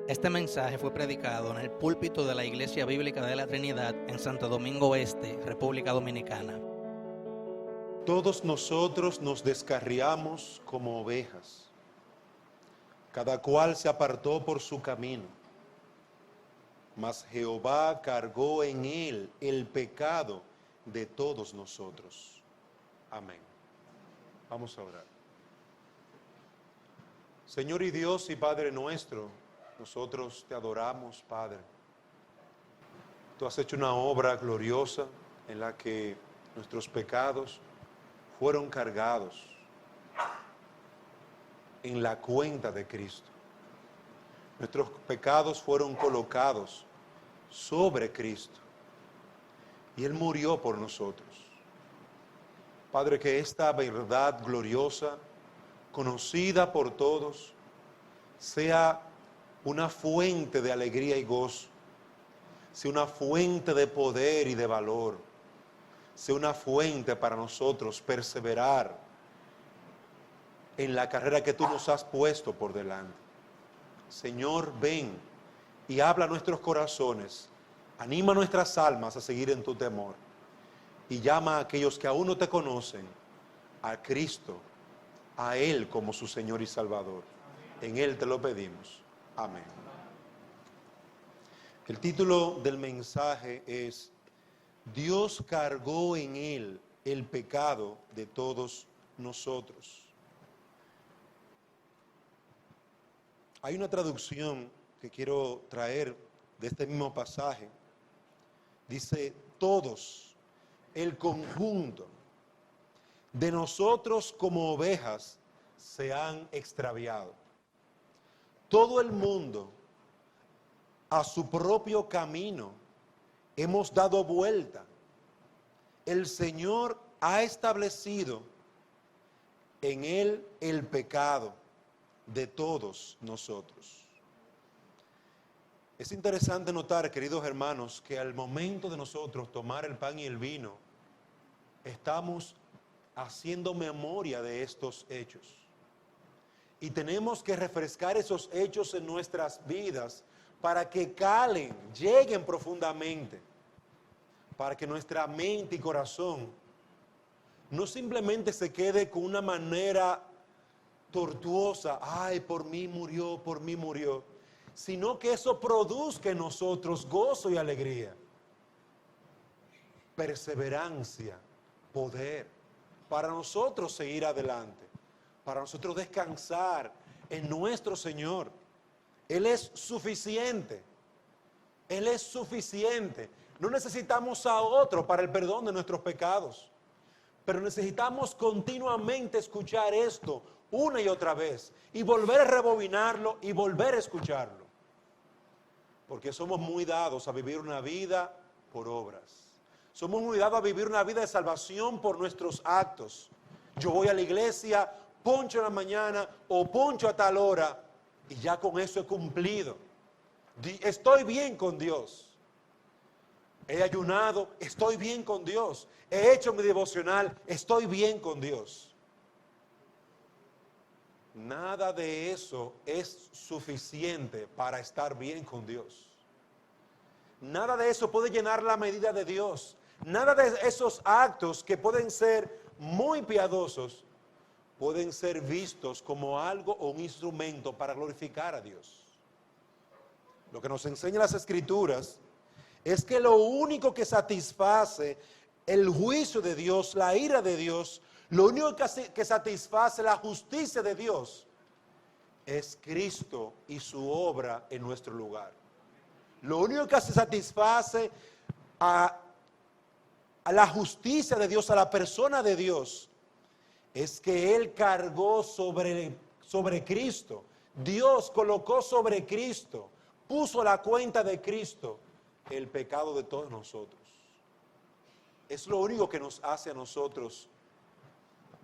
Este mensaje fue predicado en el púlpito de la Iglesia Bíblica de la Trinidad en Santo Domingo Este, República Dominicana. Todos nosotros nos descarriamos como ovejas. Cada cual se apartó por su camino. Mas Jehová cargó en él el pecado de todos nosotros. Amén. Vamos a orar. Señor y Dios y Padre nuestro, nosotros te adoramos, Padre. Tú has hecho una obra gloriosa en la que nuestros pecados fueron cargados en la cuenta de Cristo. Nuestros pecados fueron colocados sobre Cristo y Él murió por nosotros. Padre, que esta verdad gloriosa, conocida por todos, sea una fuente de alegría y gozo, sea una fuente de poder y de valor, sea una fuente para nosotros perseverar en la carrera que tú nos has puesto por delante. Señor, ven y habla a nuestros corazones, anima a nuestras almas a seguir en tu temor y llama a aquellos que aún no te conocen a Cristo, a Él como su Señor y Salvador. En Él te lo pedimos. Amén. El título del mensaje es: Dios cargó en Él el pecado de todos nosotros. Hay una traducción que quiero traer de este mismo pasaje. Dice: todos, el conjunto de nosotros como ovejas se han extraviado. Todo el mundo a su propio camino hemos dado vuelta. El Señor ha establecido en Él el pecado de todos nosotros. Es interesante notar, queridos hermanos, que al momento de nosotros tomar el pan y el vino, estamos haciendo memoria de estos hechos. Y tenemos que refrescar esos hechos en nuestras vidas para que calen, lleguen profundamente, para que nuestra mente y corazón no simplemente se quede con una manera tortuosa, ay, por mí murió, sino que eso produzca en nosotros gozo y alegría, perseverancia, poder, para nosotros seguir adelante, para nosotros descansar en nuestro Señor. Él es suficiente, Él es suficiente. No necesitamos a otro para el perdón de nuestros pecados, pero necesitamos continuamente escuchar esto una y otra vez y volver a rebobinarlo y volver a escucharlo, porque somos muy dados a vivir una vida por obras. Somos muy dados a vivir una vida de salvación por nuestros actos. Yo voy a la iglesia, poncho en la mañana o poncho a tal hora y ya con eso he cumplido. Estoy bien con Dios. He ayunado, estoy bien con Dios. He hecho mi devocional, estoy bien con Dios. Nada de eso es suficiente para estar bien con Dios. Nada de eso puede llenar la medida de Dios. Nada de esos actos que pueden ser muy piadosos pueden ser vistos como algo o un instrumento para glorificar a Dios. Lo que nos enseñan las Escrituras es que lo único que satisface el juicio de Dios, la ira de Dios, lo único que satisface la justicia de Dios es Cristo y su obra en nuestro lugar. Lo único que satisface a la justicia de Dios, a la persona de Dios, es que Él cargó sobre Cristo. Dios colocó sobre Cristo, puso la cuenta de Cristo el pecado de todos nosotros. Es lo único que nos hace a nosotros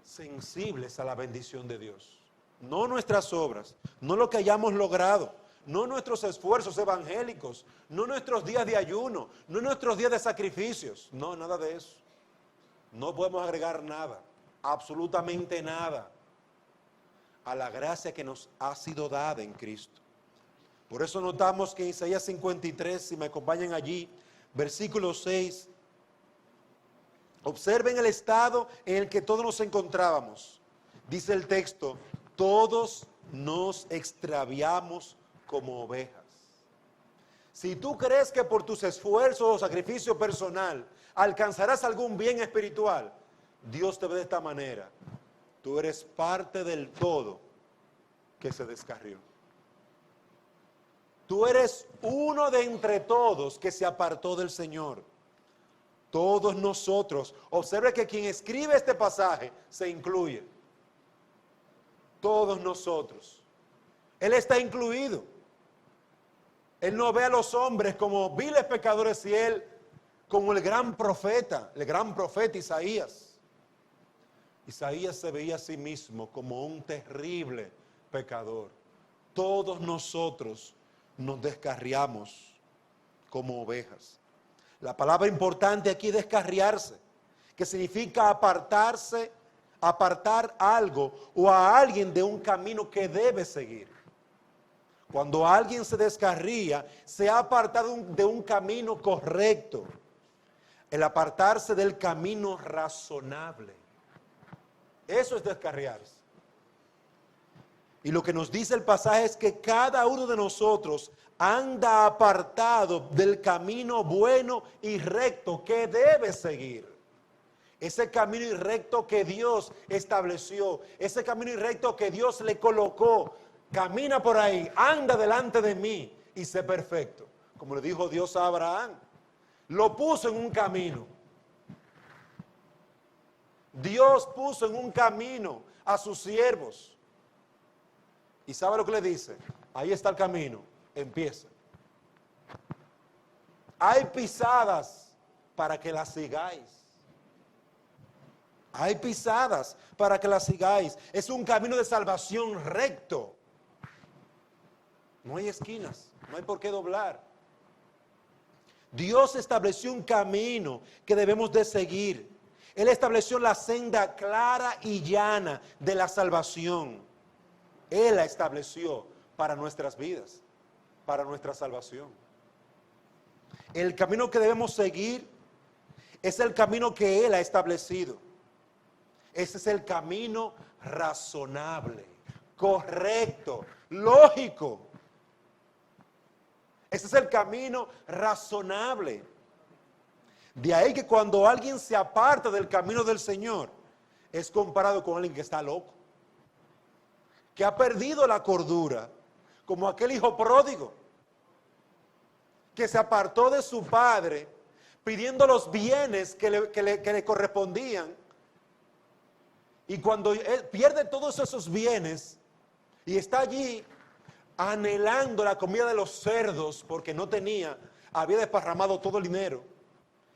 sensibles a la bendición de Dios. No nuestras obras, no lo que hayamos logrado, no nuestros esfuerzos evangélicos, no nuestros días de ayuno, no nuestros días de sacrificios, no, nada de eso. No podemos agregar nada, absolutamente nada, a la gracia que nos ha sido dada en Cristo. Por eso notamos que en Isaías 53, si me acompañan allí, versículo 6, observen el estado en el que todos nos encontrábamos. Dice el texto, todos nos extraviamos como ovejas. Si tú crees que por tus esfuerzos o sacrificio personal alcanzarás algún bien espiritual, Dios te ve de esta manera. Tú eres parte del todo que se descarrió. Tú eres uno de entre todos que se apartó del Señor. Todos nosotros. Observe que quien escribe este pasaje se incluye. Todos nosotros. Él está incluido. Él no ve a los hombres como viles pecadores y él como el gran profeta Isaías. Isaías se veía a sí mismo como un terrible pecador. Todos nosotros nos descarriamos como ovejas. La palabra importante aquí es descarriarse, que significa apartarse, apartar algo o a alguien de un camino que debe seguir. Cuando alguien se descarría, se ha apartado de un camino correcto. El apartarse del camino razonable. Eso es descarriarse. Y lo que nos dice el pasaje es que cada uno de nosotros anda apartado del camino bueno y recto que debe seguir. Ese camino y recto que Dios estableció, ese camino y recto que Dios le colocó. Camina por ahí, anda delante de mí y sé perfecto. Como le dijo Dios a Abraham, lo puso en un camino. Dios puso en un camino a sus siervos. ¿Y sabe lo que le dice? Ahí está el camino, empieza. Hay pisadas para que las sigáis. Hay pisadas para que las sigáis. Es un camino de salvación recto. No hay esquinas, no hay por qué doblar. Dios estableció un camino que debemos de seguir. Él estableció la senda clara y llana de la salvación. Él la estableció para nuestras vidas, para nuestra salvación. El camino que debemos seguir es el camino que Él ha establecido. Ese es el camino razonable, correcto, lógico. Ese es el camino razonable. De ahí que cuando alguien se aparta del camino del Señor, es comparado con alguien que está loco, que ha perdido la cordura, como aquel hijo pródigo, que se apartó de su padre, pidiendo los bienes que le correspondían, y cuando él pierde todos esos bienes, y está allí anhelando la comida de los cerdos, porque no tenía, había desparramado todo el dinero,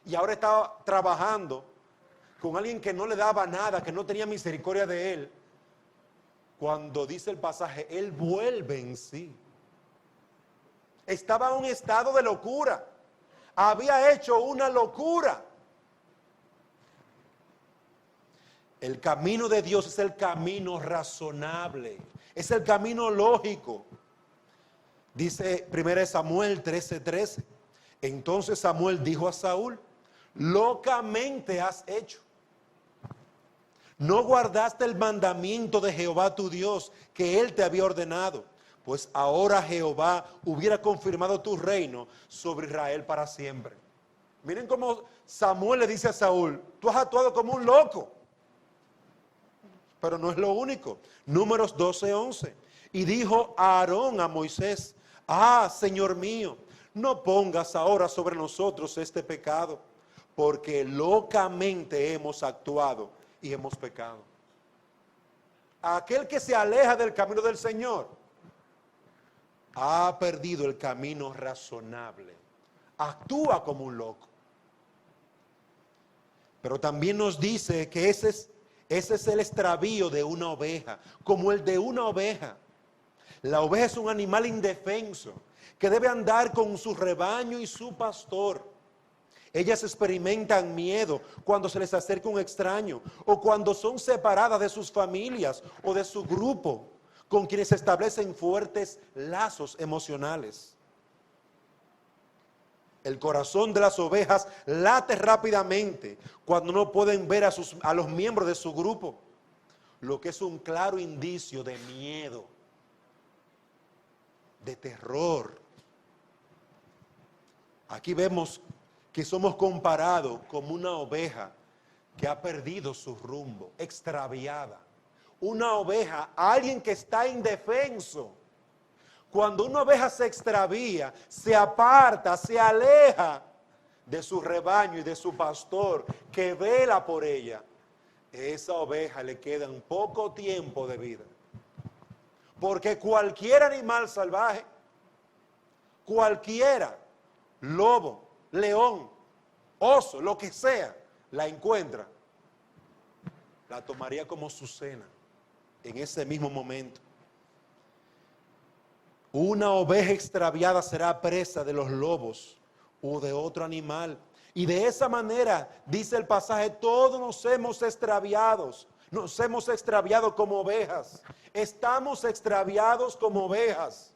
y ahora estaba trabajando con alguien que no le daba nada, que no tenía misericordia de él. Cuando dice el pasaje, él vuelve en sí. Estaba en un estado de locura. Había hecho una locura. El camino de Dios es el camino razonable. Es el camino lógico. Dice 1 Samuel 13:13. Entonces Samuel dijo a Saúl, locamente has hecho. No guardaste el mandamiento de Jehová tu Dios, que Él te había ordenado. Pues ahora Jehová hubiera confirmado tu reino sobre Israel para siempre. Miren cómo Samuel le dice a Saúl, tú has actuado como un loco. Pero no es lo único. Números 12:11. Y dijo Aarón a Moisés, Señor mío, no pongas ahora sobre nosotros este pecado, porque locamente hemos actuado y hemos pecado. Aquel que se aleja del camino del Señor ha perdido el camino razonable. Actúa como un loco. Pero también nos dice que ese es el extravío de una oveja, como el de una oveja. La oveja es un animal indefenso que debe andar con su rebaño y su pastor. Ellas experimentan miedo cuando se les acerca un extraño o cuando son separadas de sus familias o de su grupo. con quienes se establecen fuertes lazos emocionales. El corazón de las ovejas late rápidamente cuando no pueden ver a los miembros de su grupo, lo que es un claro indicio de miedo, de terror. Aquí vemos que somos comparados como una oveja que ha perdido su rumbo, extraviada. Una oveja, alguien que está indefenso. Cuando una oveja se extravía, se aparta, se aleja de su rebaño y de su pastor que vela por ella, a esa oveja le queda un poco tiempo de vida. Porque cualquier animal salvaje, cualquiera, lobo, león, oso, lo que sea, la encuentra, la tomaría como su cena en ese mismo momento. Una oveja extraviada será presa de los lobos o de otro animal. Y de esa manera, dice el pasaje, todos nos hemos extraviado como ovejas. Estamos extraviados como ovejas,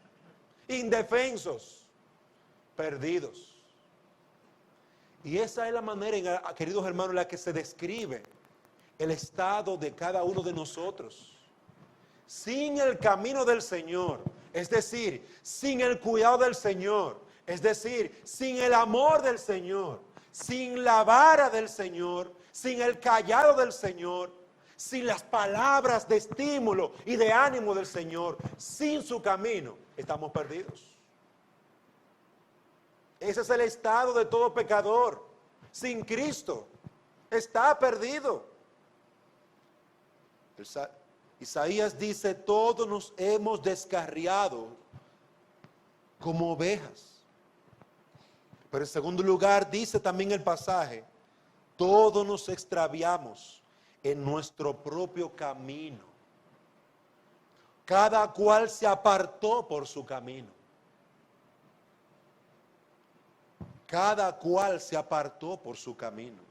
indefensos, perdidos. Y esa es la manera, queridos hermanos, en la que se describe el estado de cada uno de nosotros. Sin el camino del Señor, es decir, sin el cuidado del Señor, es decir, sin el amor del Señor, sin la vara del Señor, sin el callado del Señor, sin las palabras de estímulo y de ánimo del Señor, sin su camino, estamos perdidos. Ese es el estado de todo pecador. Sin Cristo, está perdido. Isaías dice, todos nos hemos descarriado como ovejas. Pero en segundo lugar, dice también el pasaje, todos nos extraviamos en nuestro propio camino. Cada cual se apartó por su camino. Cada cual se apartó por su camino.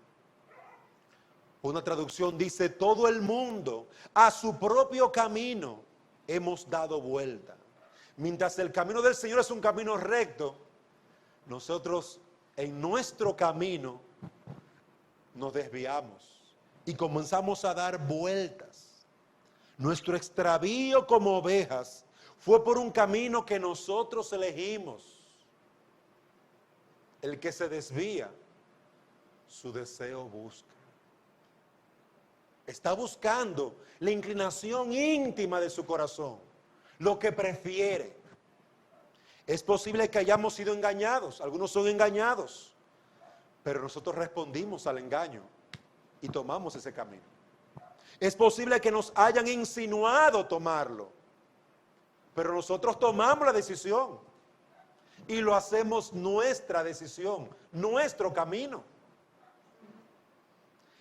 Una traducción dice, todo el mundo a su propio camino hemos dado vuelta. Mientras el camino del Señor es un camino recto, nosotros en nuestro camino nos desviamos y comenzamos a dar vueltas. Nuestro extravío como ovejas fue por un camino que nosotros elegimos. El que se desvía, su deseo busca. Está buscando la inclinación íntima de su corazón, lo que prefiere. Es posible que hayamos sido engañados, algunos son engañados, pero nosotros respondimos al engaño y tomamos ese camino. Es posible que nos hayan insinuado tomarlo, pero nosotros tomamos la decisión y lo hacemos nuestra decisión, nuestro camino.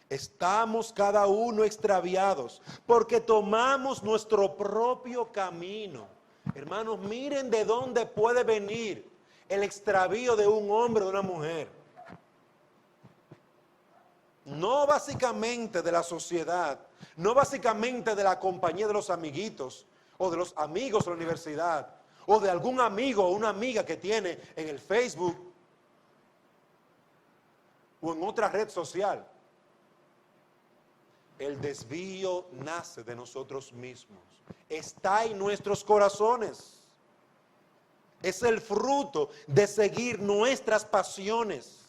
Estamos cada uno extraviados porque tomamos nuestro propio camino. Hermanos, miren de dónde puede venir el extravío de un hombre o de una mujer. No básicamente de la sociedad, no básicamente de la compañía de los amiguitos o de los amigos de la universidad o de algún amigo o una amiga que tiene en el Facebook o en otra red social. El desvío nace de nosotros mismos. Está en nuestros corazones. Es el fruto de seguir nuestras pasiones.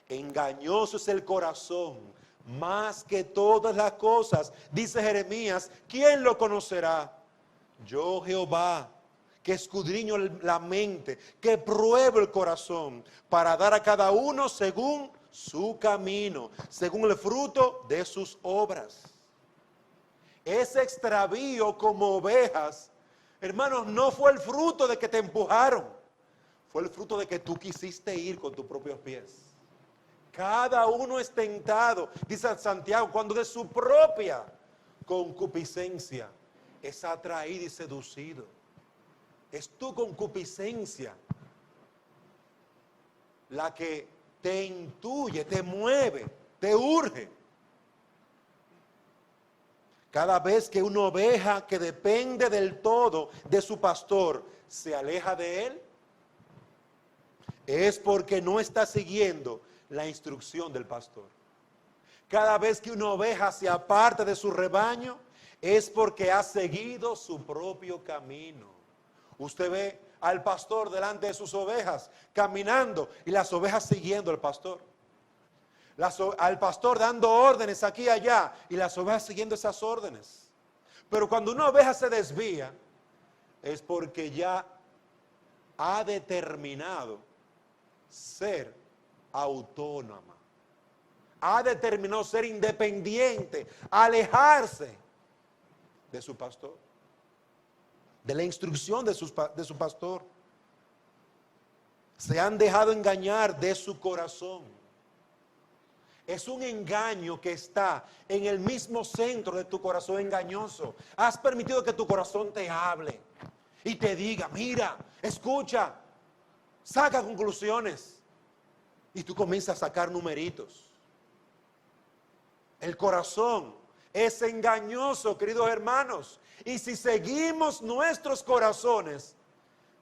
Engañoso es el corazón, más que todas las cosas. Dice Jeremías, ¿quién lo conocerá? Yo, Jehová, que escudriño la mente, que pruebo el corazón, para dar a cada uno según su camino, según el fruto de sus obras. Ese extravío como ovejas, hermanos, no fue el fruto de que te empujaron, fue el fruto de que tú quisiste ir con tus propios pies. Cada uno es tentado, dice Santiago, cuando de su propia concupiscencia es atraído y seducido. Es tu concupiscencia la que te intuye, te mueve, te urge. Cada vez que una oveja que depende del todo de su pastor se aleja de él, es porque no está siguiendo la instrucción del pastor. Cada vez que una oveja se aparta de su rebaño, es porque ha seguido su propio camino. Usted ve al pastor delante de sus ovejas caminando y las ovejas siguiendo al pastor. Al pastor dando órdenes aquí y allá y las ovejas siguiendo esas órdenes. Pero cuando una oveja se desvía, es porque ya ha determinado ser autónoma. Ha determinado ser independiente, alejarse de su pastor, de la instrucción de su pastor. Se han dejado engañar de su corazón. Es un engaño que está en el mismo centro de tu corazón engañoso. Has permitido que tu corazón te hable y te diga, mira, escucha, saca conclusiones. Y tú comienzas a sacar numeritos. El corazón es engañoso, queridos hermanos. Y si seguimos nuestros corazones,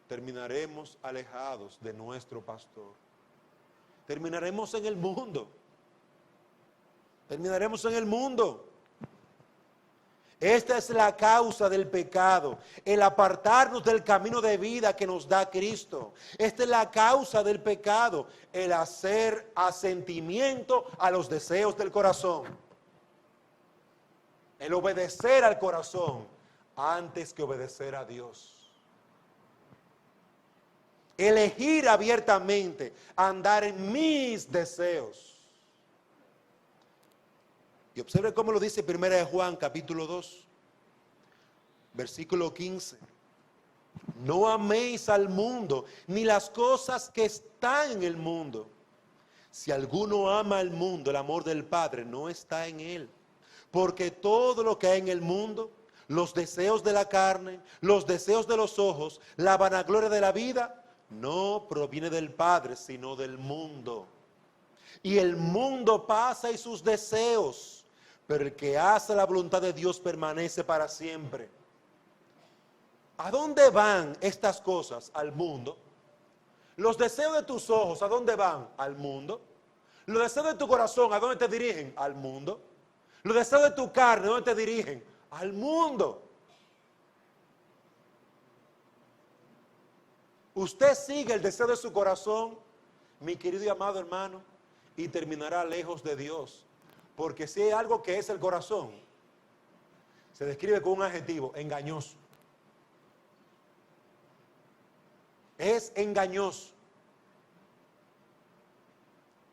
terminaremos alejados de nuestro pastor. Terminaremos en el mundo. Terminaremos en el mundo. Esta es la causa del pecado, el apartarnos del camino de vida que nos da Cristo. Esta es la causa del pecado, el hacer asentimiento a los deseos del corazón. El obedecer al corazón antes que obedecer a Dios. Elegir abiertamente andar en mis deseos. Y observe cómo lo dice 1 de Juan, capítulo 2, versículo 15. No améis al mundo, ni las cosas que están en el mundo. Si alguno ama al mundo, el amor del Padre no está en él. Porque todo lo que hay en el mundo, los deseos de la carne, los deseos de los ojos, la vanagloria de la vida, no proviene del Padre, sino del mundo. Y el mundo pasa y sus deseos, pero el que hace la voluntad de Dios permanece para siempre. ¿A dónde van estas cosas? Al mundo. Los deseos de tus ojos, ¿a dónde van? Al mundo. Los deseos de tu corazón, ¿a dónde te dirigen? Al mundo. Los deseos de tu carne, ¿a dónde te dirigen? Al mundo. Usted sigue el deseo de su corazón, mi querido y amado hermano, y terminará lejos de Dios. Porque si hay algo que es el corazón, se describe con un adjetivo, engañoso. Es engañoso.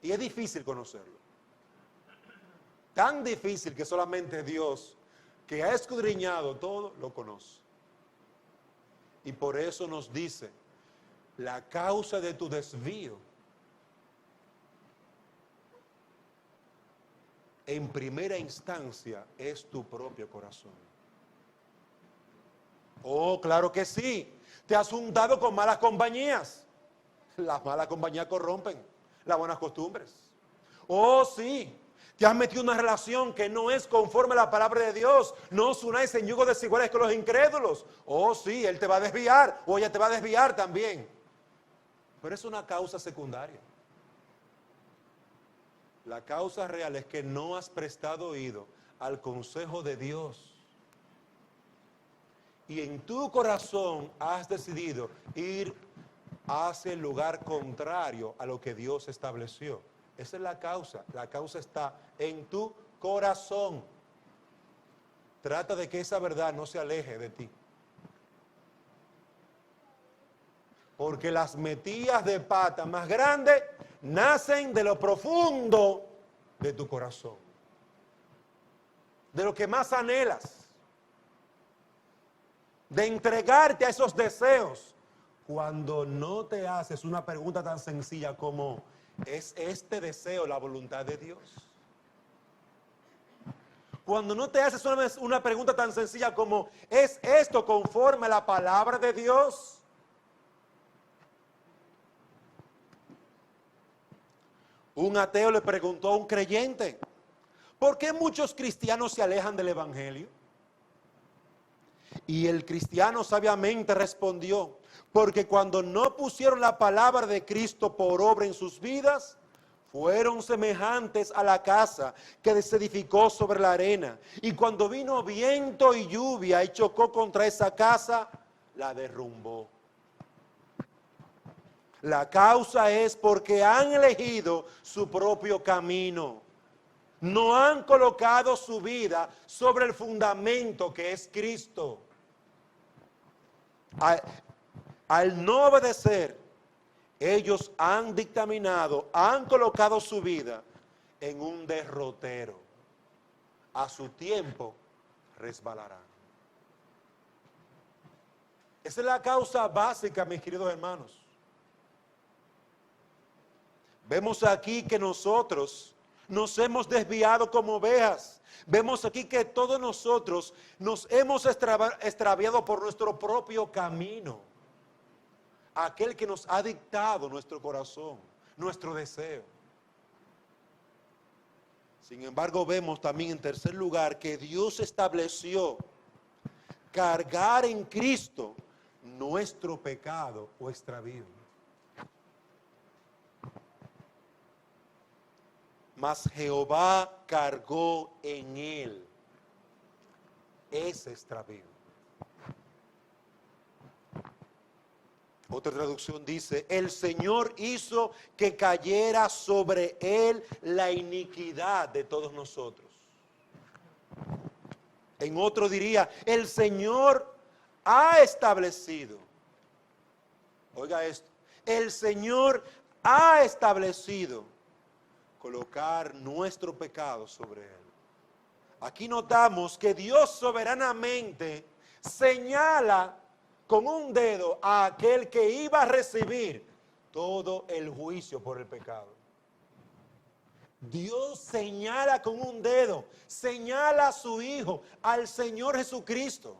Y es difícil conocerlo. Tan difícil que solamente Dios, que ha escudriñado todo, lo conoce. Y por eso nos dice, la causa de tu desvío, en primera instancia, es tu propio corazón. Oh, claro que sí. Te has juntado con malas compañías. Las malas compañías corrompen las buenas costumbres. Oh, sí. Te has metido en una relación que no es conforme a la palabra de Dios. No os unáis en yugos desiguales con los incrédulos. Oh, sí, él te va a desviar o ella te va a desviar también. Pero es una causa secundaria. La causa real es que no has prestado oído al consejo de Dios. Y en tu corazón has decidido ir hacia el lugar contrario a lo que Dios estableció. Esa es la causa. La causa está en tu corazón. Trata de que esa verdad no se aleje de ti. Porque las metidas de pata más grandes nacen de lo profundo de tu corazón. De lo que más anhelas. De entregarte a esos deseos. Cuando no te haces una pregunta tan sencilla como, ¿es este deseo la voluntad de Dios? Cuando no te haces una pregunta tan sencilla como, ¿es esto conforme a la palabra de Dios? Un ateo le preguntó a un creyente, ¿por qué muchos cristianos se alejan del evangelio? Y el cristiano sabiamente respondió, porque cuando no pusieron la palabra de Cristo por obra en sus vidas, fueron semejantes a la casa que se edificó sobre la arena. Y cuando vino viento y lluvia y chocó contra esa casa, la derrumbó. La causa es porque han elegido su propio camino. No han colocado su vida sobre el fundamento que es Cristo. Al no obedecer, ellos han dictaminado, han colocado su vida en un derrotero. A su tiempo resbalarán. Esa es la causa básica, mis queridos hermanos. Vemos aquí que nosotros nos hemos desviado como ovejas. Vemos aquí que todos nosotros nos hemos extraviado por nuestro propio camino. Aquel que nos ha dictado nuestro corazón, nuestro deseo. Sin embargo, vemos también en tercer lugar que Dios estableció cargar en Cristo nuestro pecado o extravío. Mas Jehová cargó en él ese extravío. Otra traducción dice, el Señor hizo que cayera sobre él la iniquidad de todos nosotros. En otro diría, el Señor ha establecido, oiga esto, el Señor ha establecido colocar nuestro pecado sobre él. Aquí notamos que Dios soberanamente señala con un dedo a aquel que iba a recibir todo el juicio por el pecado. Dios señala con un dedo, señala a su Hijo, al Señor Jesucristo,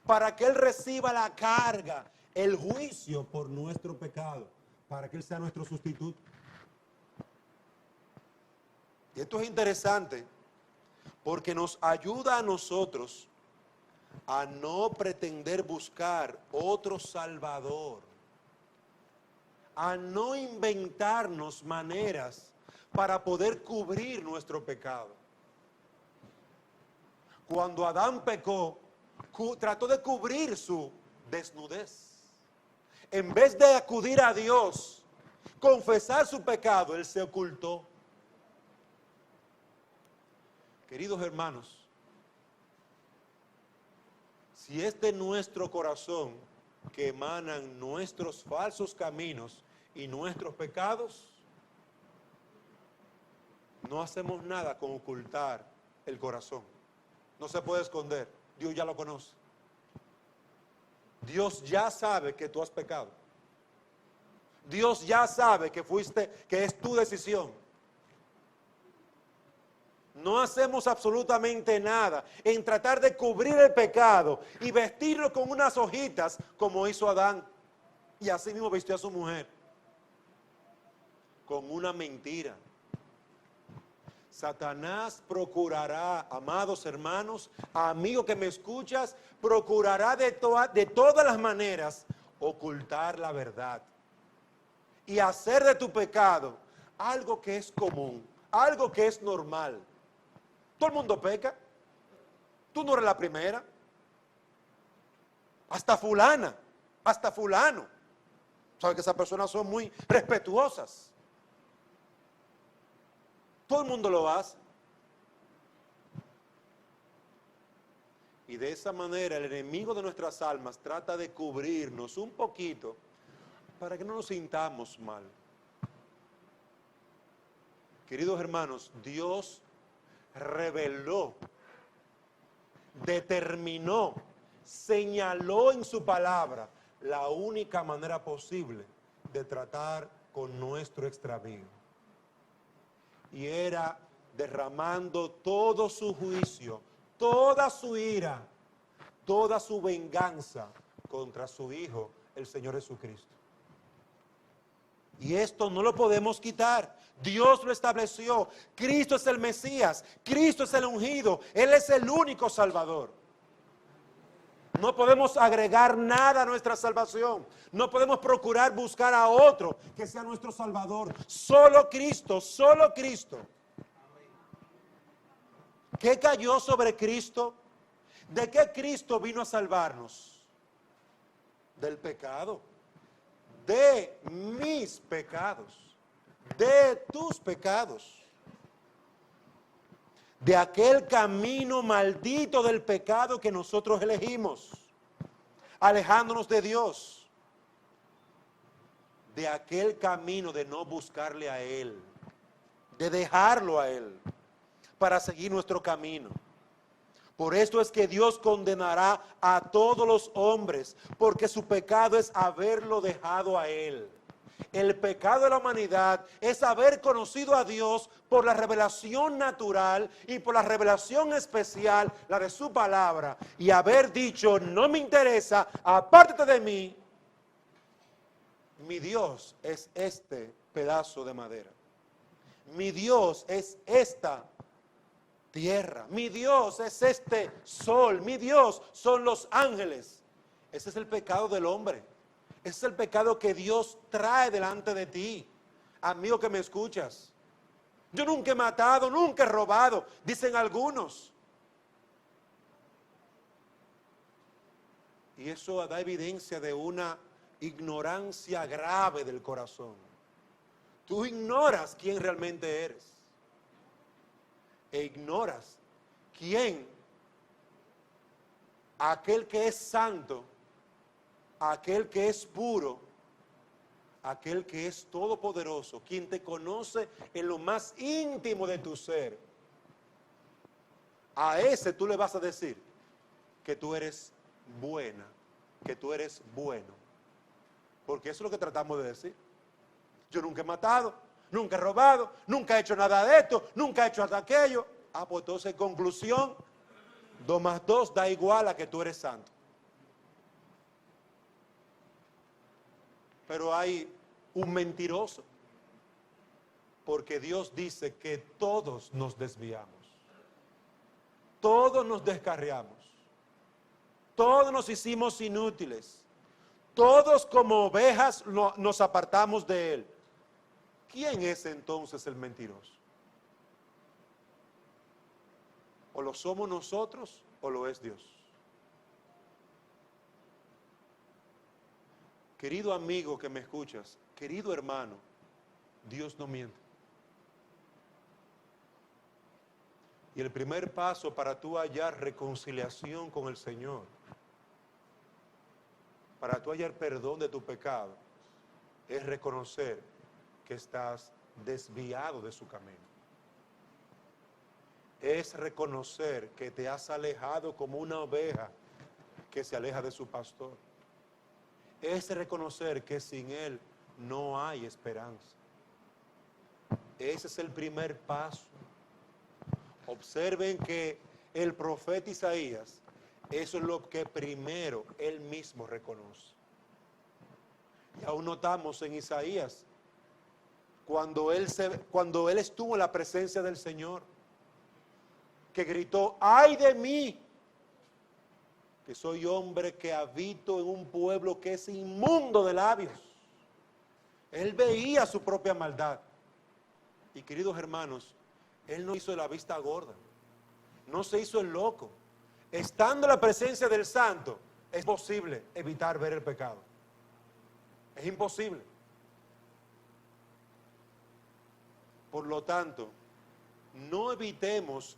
para que Él reciba la carga, el juicio por nuestro pecado, para que Él sea nuestro sustituto. Y esto es interesante, porque nos ayuda a nosotros a no pretender buscar otro Salvador, a no inventarnos maneras para poder cubrir nuestro pecado. Cuando Adán pecó, trató de cubrir su desnudez. En vez de acudir a Dios, confesar su pecado, él se ocultó. Queridos hermanos, si es de nuestro corazón que emanan nuestros falsos caminos y nuestros pecados, no hacemos nada con ocultar el corazón. No se puede esconder, Dios ya lo conoce. Dios ya sabe que tú has pecado. Dios ya sabe que es tu decisión. No hacemos absolutamente nada en tratar de cubrir el pecado y vestirlo con unas hojitas como hizo Adán. Y así mismo vistió a su mujer. Con una mentira. Satanás procurará, amados hermanos, amigo que me escuchas, procurará de todas las maneras ocultar la verdad. Y hacer de tu pecado algo que es común, algo que es normal. Todo el mundo peca. Tú no eres la primera. Hasta fulana, hasta fulano. Sabes que esas personas son muy respetuosas. Todo el mundo lo hace. Y de esa manera el enemigo de nuestras almas trata de cubrirnos un poquito para que no nos sintamos mal. Queridos hermanos, Dios reveló, determinó, señaló en su palabra la única manera posible de tratar con nuestro extravío. Y era derramando todo su juicio, toda su ira, toda su venganza contra su Hijo, el Señor Jesucristo. Y esto no lo podemos quitar. Dios lo estableció. Cristo es el Mesías. Cristo es el ungido. Él es el único Salvador. No podemos agregar nada a nuestra salvación. No podemos procurar buscar a otro que sea nuestro Salvador. Solo Cristo, solo Cristo. ¿Qué cayó sobre Cristo? ¿De qué Cristo vino a salvarnos? Del pecado. De mis pecados. De tus pecados. De aquel camino maldito del pecado que nosotros elegimos, alejándonos de Dios, de aquel camino de no buscarle a Él, de dejarlo a Él, para seguir nuestro camino. Por esto es que Dios condenará a todos los hombres, porque su pecado es haberlo dejado a Él. El pecado de la humanidad es haber conocido a Dios por la revelación natural y por la revelación especial, la de su palabra, y haber dicho, no me interesa, apártate de mí. Mi Dios es este pedazo de madera. Mi Dios es esta tierra. Mi Dios es este sol. Mi Dios son los ángeles. Ese es el pecado del hombre. Ese es el pecado que Dios trae delante de ti, amigo que me escuchas. Yo nunca he matado, nunca he robado, dicen algunos. Y eso da evidencia de una ignorancia grave del corazón. Tú ignoras quién realmente eres. E ignoras quién, aquel que es santo, aquel que es puro, aquel que es todopoderoso, quien te conoce en lo más íntimo de tu ser. A ese tú le vas a decir que tú eres buena, que tú eres bueno. Porque eso es lo que tratamos de decir. Yo nunca he matado, nunca he robado, nunca he hecho nada de esto, nunca he hecho hasta aquello. Ah, pues entonces en conclusión, 2 más 2 da igual a que tú eres santo. Pero hay un mentiroso, porque Dios dice que todos nos desviamos, todos nos descarriamos, todos nos hicimos inútiles, todos como ovejas nos apartamos de Él. ¿Quién es entonces el mentiroso? O lo somos nosotros o lo es Dios. Querido amigo que me escuchas, querido hermano, Dios no miente. Y el primer paso para tú hallar reconciliación con el Señor, para tú hallar perdón de tu pecado, es reconocer que estás desviado de su camino. Es reconocer que te has alejado como una oveja que se aleja de su pastor. Es reconocer que sin Él no hay esperanza. Ese es el primer paso. Observen que el profeta Isaías, eso es lo que primero él mismo reconoce. Y aún notamos en Isaías, cuando él estuvo en la presencia del Señor, que gritó, ¡ay de mí! Que soy hombre que habito en un pueblo que es inmundo de labios. Él veía su propia maldad. Y queridos hermanos, él no hizo la vista gorda, no se hizo el loco. Estando en la presencia del Santo, es posible evitar ver el pecado. Es imposible. Por lo tanto, no evitemos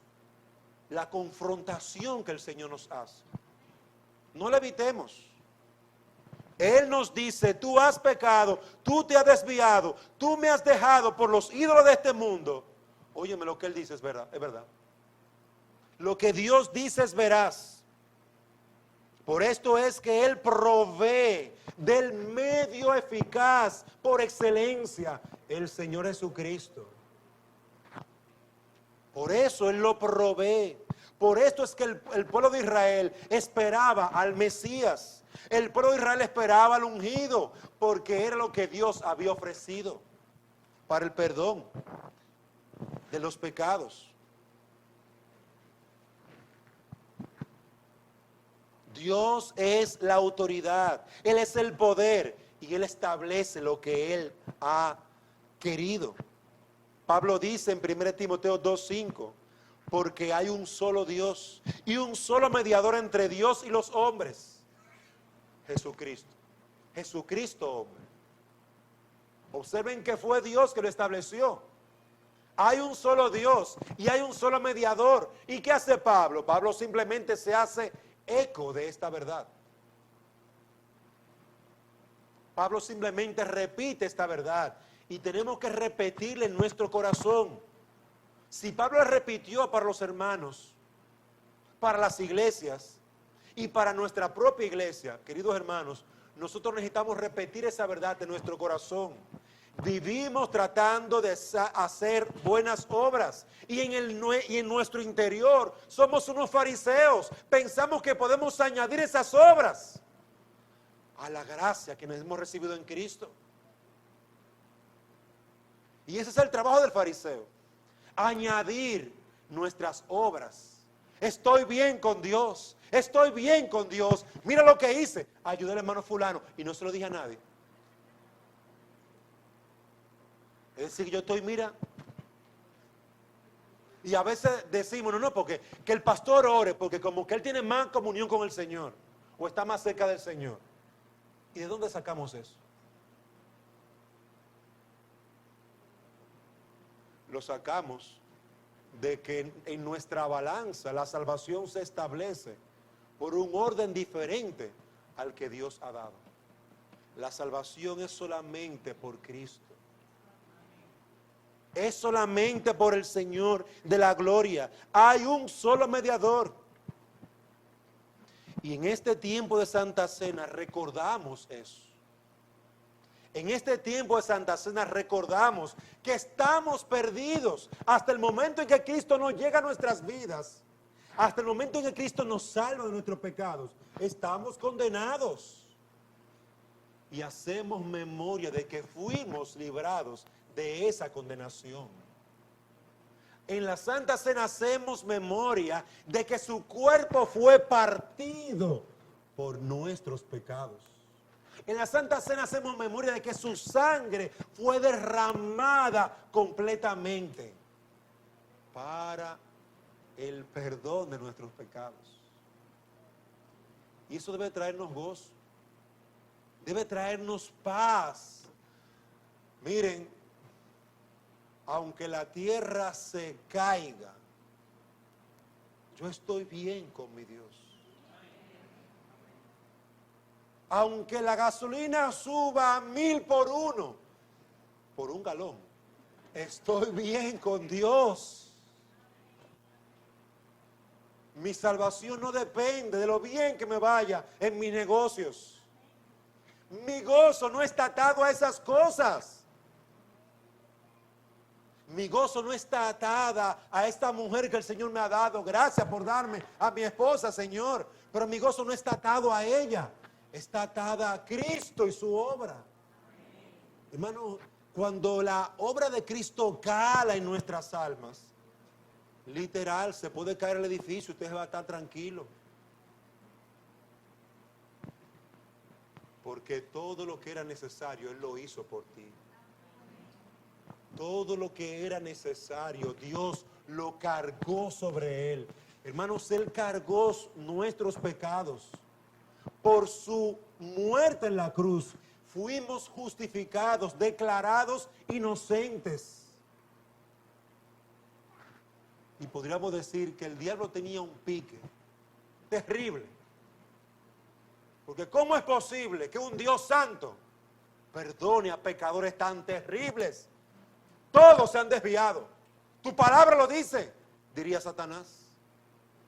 la confrontación que el Señor nos hace. No la evitemos. Él nos dice, tú has pecado, tú te has desviado, tú me has dejado por los ídolos de este mundo. Óyeme, lo que Él dice es verdad, es verdad. Lo que Dios dice es veraz. Por esto es que Él provee del medio eficaz por excelencia, el Señor Jesucristo. Por eso Él lo provee. Por esto es que el pueblo de Israel esperaba al Mesías. El pueblo de Israel esperaba al ungido, porque era lo que Dios había ofrecido para el perdón de los pecados. Dios es la autoridad, Él es el poder y Él establece lo que Él ha querido. Pablo dice en 1 Timoteo 2:5, porque hay un solo Dios y un solo mediador entre Dios y los hombres, Jesucristo. Jesucristo, hombre. Observen que fue Dios que lo estableció. Hay un solo Dios y hay un solo mediador. ¿Y qué hace Pablo? Pablo simplemente se hace eco de esta verdad. Pablo simplemente repite esta verdad y tenemos que repetirla en nuestro corazón. Si Pablo la repitió para los hermanos, para las iglesias y para nuestra propia iglesia, queridos hermanos, nosotros necesitamos repetir esa verdad en nuestro corazón. Vivimos tratando de hacer buenas obras y en nuestro interior somos unos fariseos. Pensamos que podemos añadir esas obras a la gracia que nos hemos recibido en Cristo. Y ese es el trabajo del fariseo, añadir nuestras obras. Estoy bien con Dios, estoy bien con Dios. Mira lo que hice, ayudé al hermano fulano y no se lo dije a nadie. Es decir, yo estoy, mira, y a veces decimos, no, porque que el pastor ore, porque como que él tiene más comunión con el Señor, o está más cerca del Señor. ¿Y de dónde sacamos eso? Lo sacamos de que en nuestra balanza la salvación se establece por un orden diferente al que Dios ha dado. La salvación es solamente por Cristo. Es solamente por el Señor de la gloria. Hay un solo mediador. Y en este tiempo de Santa Cena recordamos eso. En este tiempo de Santa Cena recordamos que estamos perdidos hasta el momento en que Cristo nos llega a nuestras vidas. Hasta el momento en que Cristo nos salva de nuestros pecados. Estamos condenados. Y hacemos memoria de que fuimos librados de esa condenación. En la Santa Cena hacemos memoria de que su cuerpo fue partido por nuestros pecados. En la Santa Cena hacemos memoria de que su sangre fue derramada completamente para el perdón de nuestros pecados. Y eso debe traernos gozo, debe traernos paz. Miren, aunque la tierra se caiga, yo estoy bien con mi Dios. Aunque la gasolina suba a 1000 por un galón, estoy bien con Dios. Mi salvación no depende de lo bien que me vaya en mis negocios. Mi gozo no está atado a esas cosas. Mi gozo no está atada a esta mujer que el Señor me ha dado. Gracias por darme a mi esposa, Señor. Pero mi gozo no está atado a ella. Está atada a Cristo y su obra. Hermano, cuando la obra de Cristo cala en nuestras almas, literal, se puede caer el edificio, usted va a estar tranquilo. Porque todo lo que era necesario, Él lo hizo por ti. Todo lo que era necesario, Dios lo cargó sobre Él. Hermanos, Él cargó nuestros pecados. Por su muerte en la cruz, fuimos justificados, declarados inocentes. Y podríamos decir que el diablo tenía un pique terrible. Porque ¿cómo es posible que un Dios santo perdone a pecadores tan terribles? Todos se han desviado. Tu palabra lo dice, diría Satanás,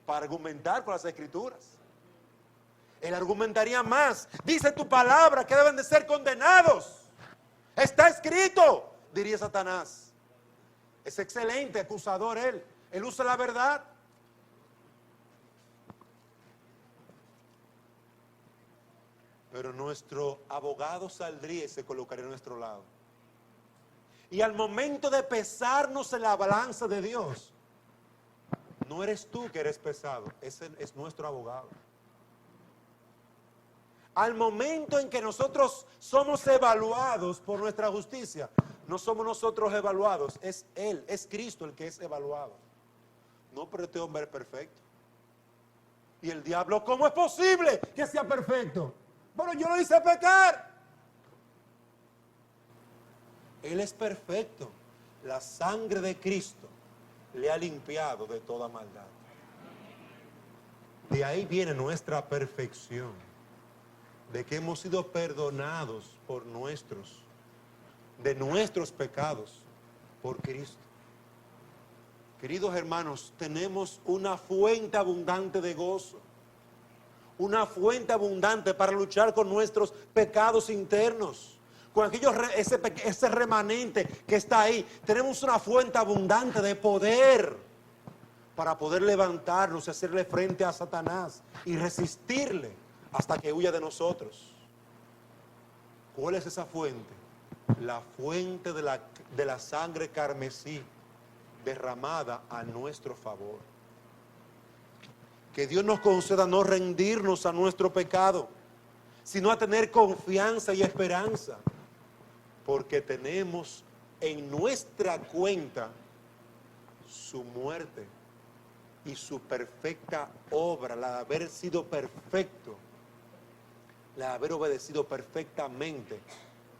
para argumentar con las Escrituras. Él argumentaría más. Dice tu palabra que deben de ser condenados. Está escrito, diría Satanás. Es excelente acusador él. Él usa la verdad. Pero nuestro abogado saldría y se colocaría a nuestro lado. Y al momento de pesarnos en la balanza de Dios, no eres tú que eres pesado, ese es nuestro abogado. Al momento en que nosotros somos evaluados por nuestra justicia, no somos nosotros evaluados, es Él, es Cristo el que es evaluado. No, pero este hombre es perfecto. Y el diablo, ¿cómo es posible que sea perfecto? Bueno, yo lo hice pecar. Él es perfecto. La sangre de Cristo le ha limpiado de toda maldad. De ahí viene nuestra perfección, de que hemos sido perdonados de nuestros pecados por Cristo. Queridos hermanos, tenemos una fuente abundante de gozo, una fuente abundante para luchar con nuestros pecados internos, con ese remanente que está ahí. Tenemos una fuente abundante de poder para poder levantarnos y hacerle frente a Satanás y resistirle hasta que huya de nosotros. ¿Cuál es esa fuente? La fuente de la sangre carmesí derramada a nuestro favor. Que Dios nos conceda no rendirnos a nuestro pecado, sino a tener confianza y esperanza, porque tenemos en nuestra cuenta su muerte y su perfecta obra, la de haber sido perfecto, la de haber obedecido perfectamente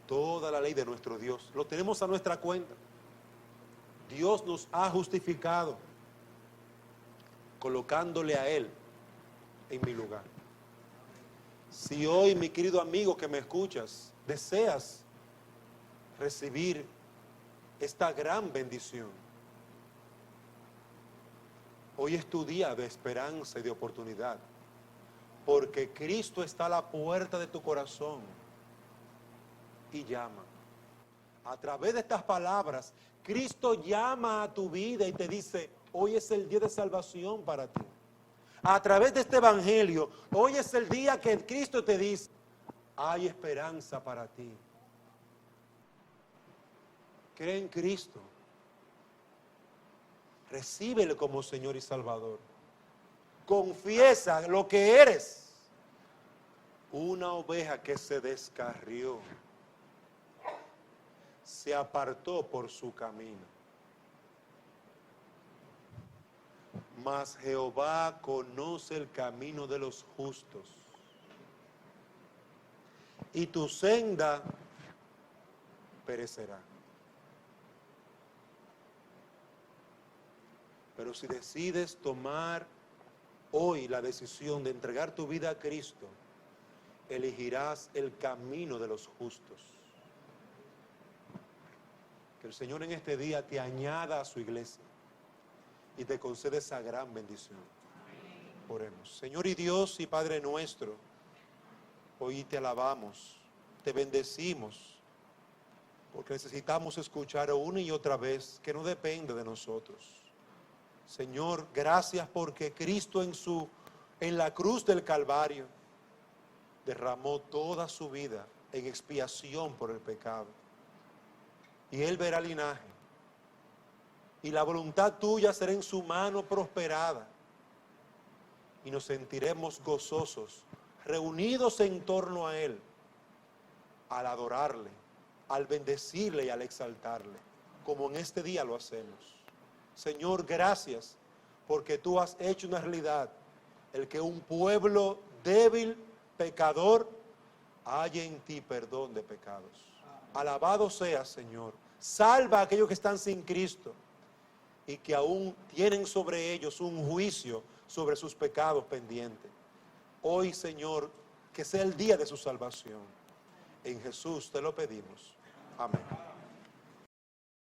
toda la ley de nuestro Dios. Lo tenemos a nuestra cuenta. Dios nos ha justificado colocándole a Él en mi lugar. Si hoy, mi querido amigo que me escuchas, deseas recibir esta gran bendición, hoy es tu día de esperanza y de oportunidad, porque Cristo está a la puerta de tu corazón y llama. A través de estas palabras, Cristo llama a tu vida y te dice: hoy es el día de salvación para ti. A través de este evangelio, hoy es el día que Cristo te dice: hay esperanza para ti. Cree en Cristo. Recíbele como Señor y Salvador. Confiesa lo que eres. Una oveja que se descarrió, se apartó por su camino. Mas Jehová conoce el camino de los justos, y tu senda perecerá. Pero si decides tomar hoy la decisión de entregar tu vida a Cristo, elegirás el camino de los justos. Que el Señor en este día te añada a su iglesia y te concede esa gran bendición. Oremos. Señor y Dios y Padre nuestro, hoy te alabamos, te bendecimos, porque necesitamos escuchar una y otra vez que no depende de nosotros. Señor, gracias porque Cristo en la cruz del Calvario derramó toda su vida en expiación por el pecado. Y Él verá linaje. Y la voluntad tuya será en su mano prosperada. Y nos sentiremos gozosos, reunidos en torno a Él, al adorarle, al bendecirle y al exaltarle, como en este día lo hacemos. Señor, gracias, porque tú has hecho una realidad el que un pueblo débil, pecador, haya en ti perdón de pecados. Alabado seas, Señor. Salva a aquellos que están sin Cristo y que aún tienen sobre ellos un juicio sobre sus pecados pendientes. Hoy, Señor, que sea el día de su salvación. En Jesús te lo pedimos. Amén.